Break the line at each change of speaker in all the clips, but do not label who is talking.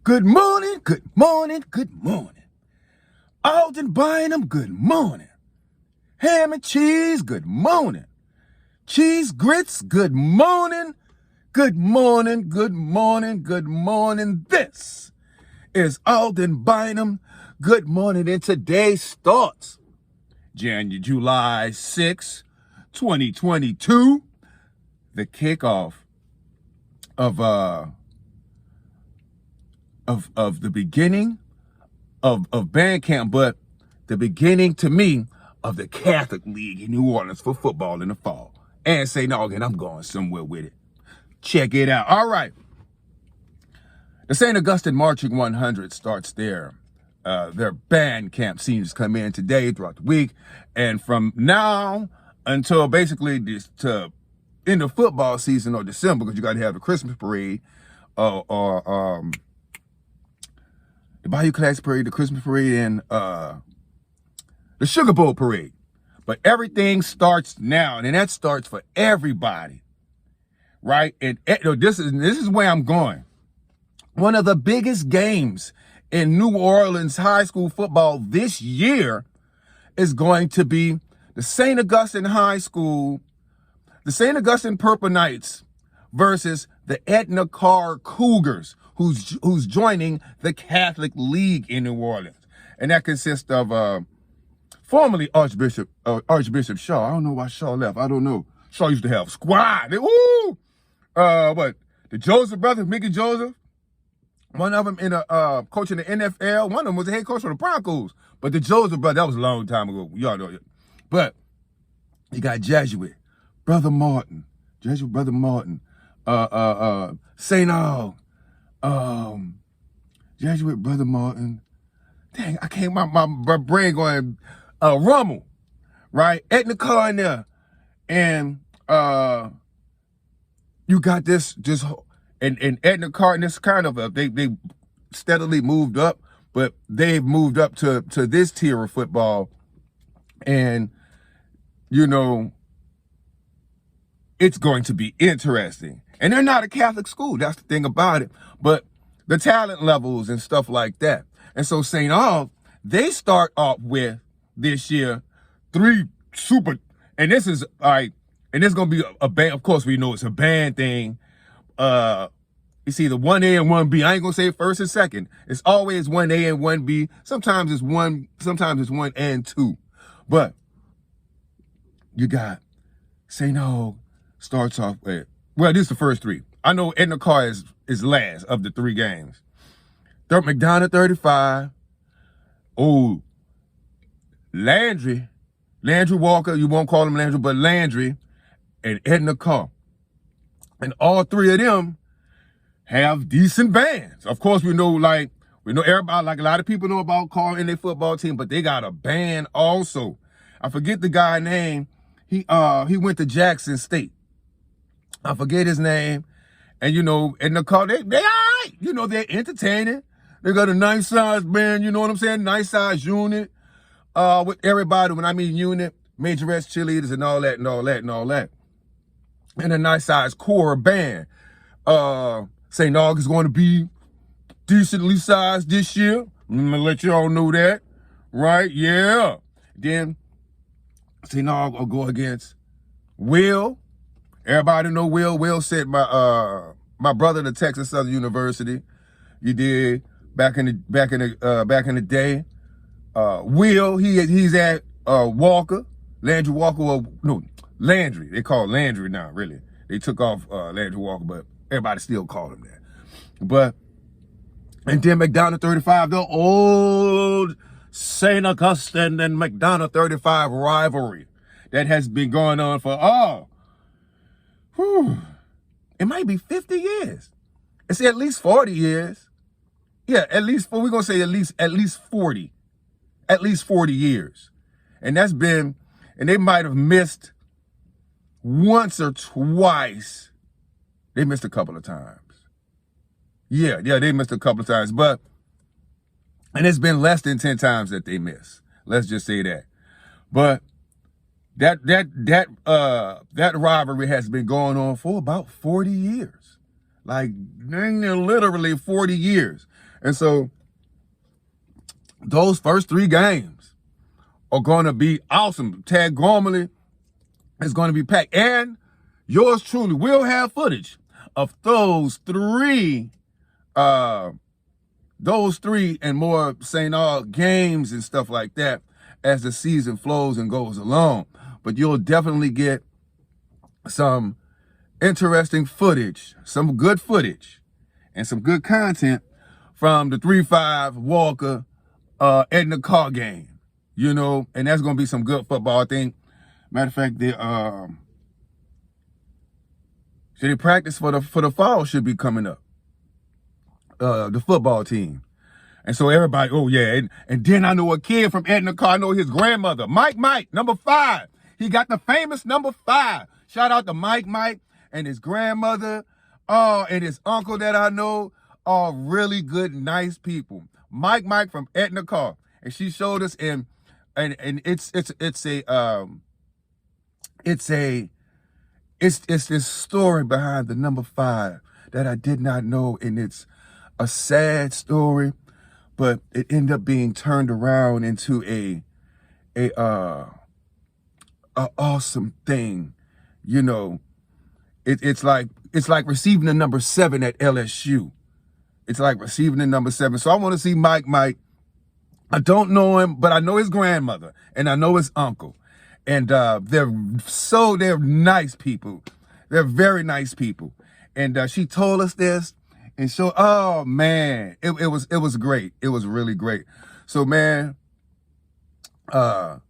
Good morning, good morning, good morning. Alden Bynum, good morning. Ham and cheese, good morning. Cheese grits, good morning. Good morning, good morning, good morning. This is Alden Bynum. Good morning, and today starts July 6, 2022, the kickoff of the beginning of band camp, but the beginning to me of the Catholic League in New Orleans for football in the fall. And St. Augustine, I'm going somewhere with it. Check it out. All right. The St. Augustine Marching 100 starts their band camp. Seniors come in today throughout the week. And from now until basically to end of football season or December, because you got to have the Christmas parade or the Bayou Classic Parade, the Christmas Parade, and the Sugar Bowl Parade. But everything starts now, and that starts for everybody, right? And this is where I'm going. One of the biggest games in New Orleans high school football this year is going to be the St. Augustine High School, the St. Augustine Purple Knights versus the Edna Karr Cougars, who's joining the Catholic League in New Orleans. And that consists of formerly Archbishop Shaw. I don't know why Shaw left. I don't know. Shaw used to have squad. But the Joseph brothers, Mickey Joseph, one of them coaching the NFL. One of them was the head coach for the Broncos. But the Joseph brother, that was a long time ago. Y'all know it. But you got Jesuit Brother Martin, St. Aug, Jesuit Brother Martin. Dang, I can't, my brain going, Rummel, right? Edna Karr in there. And you got this and Edna Karr, and this kind of they steadily moved up, but they've moved up to this tier of football. And, you know, it's going to be interesting. And they're not a Catholic school. That's the thing about it. But the talent levels and stuff like that. And so St. Aug, they start off with this year 3 super, and this is like, and it's going to be a band. Of course, we know it's a band thing. It's either 1A and 1B. I ain't going to say first and second. It's always 1A and 1B. Sometimes it's 1 and 2. But you got St. Aug starts off with, well, this is the first 3. I know Edna Karr is last of the 3 games. McDonough 35. Oh, Landry Walker, you won't call him Landry, but Landry and Edna Karr. And all 3 of them have decent bands. Of course, we know everybody, like a lot of people know about Karr and their football team, but they got a band also. I forget the guy's name. He went to Jackson State. I forget his name. And, you know, Edna Karr, they all right. You know, they're entertaining. They got a nice size band, you know what I'm saying? Nice size unit. With everybody, when I mean unit, majorettes, cheerleaders, and all that. And a nice size core band. St. Aug is going to be decently sized this year. I'm gonna let y'all know that. Right? Yeah. Then St. Aug will go against Will. Everybody know Will. Will sent my brother to Texas Southern University. You did back in the day. Will, he's at Walker, Landry Walker. No, Landry. They call Landry now. Really, they took off Landry Walker, but everybody still call him that. But and then McDonough 35, the old St. Augustine and McDonough 35 rivalry that has been going on for it might be 50 years. It's at least 40 years. Yeah, we're gonna say at least 40. At least 40 years. And and they might have missed once or twice. They missed a couple of times. Yeah, they missed a couple of times. And it's been less than 10 times that they missed. Let's just say that. But that rivalry has been going on for about 40 years. Like literally 40 years. And so those first 3 games are going to be awesome. Tad Gormley is going to be packed. And yours truly will have footage of those three and more St. Aug games and stuff like that as the season flows and goes along. But you'll definitely get some interesting footage, some good footage, and some good content from the 3-5 Walker Edna Karr game, you know, and that's going to be some good football. I think, matter of fact, the practice for the fall should be coming up, the football team. And so everybody, oh yeah, and then I know a kid from Edna Karr, I know his grandmother, Mike, number 5. He got the famous number 5. Shout out to Mike and his grandmother, and his uncle that I know are really good, nice people. Mike from Edna Karr, and she showed us and it's this story behind the number 5 that I did not know, and it's a sad story, but it ended up being turned around into a awesome thing, you know. It's like receiving the number 7 at LSU. It's like receiving the number 7. So I want to see Mike. I don't know him, but I know his grandmother and I know his uncle, and they're nice people. They're very nice people, and she told us this. And so, oh man, it was great. It was really great. So man, that's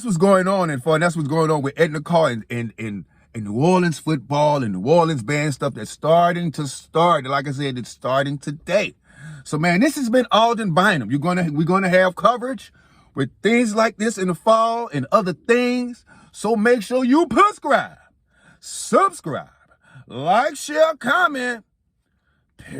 what's going on, and that's what's going on with Edna Karr and New Orleans football and New Orleans band stuff that's starting to start. Like I said, it's starting today. So man, this has been Alden Bynum. We're gonna have coverage with things like this in the fall and other things. So make sure you subscribe, like, share, comment. Peace.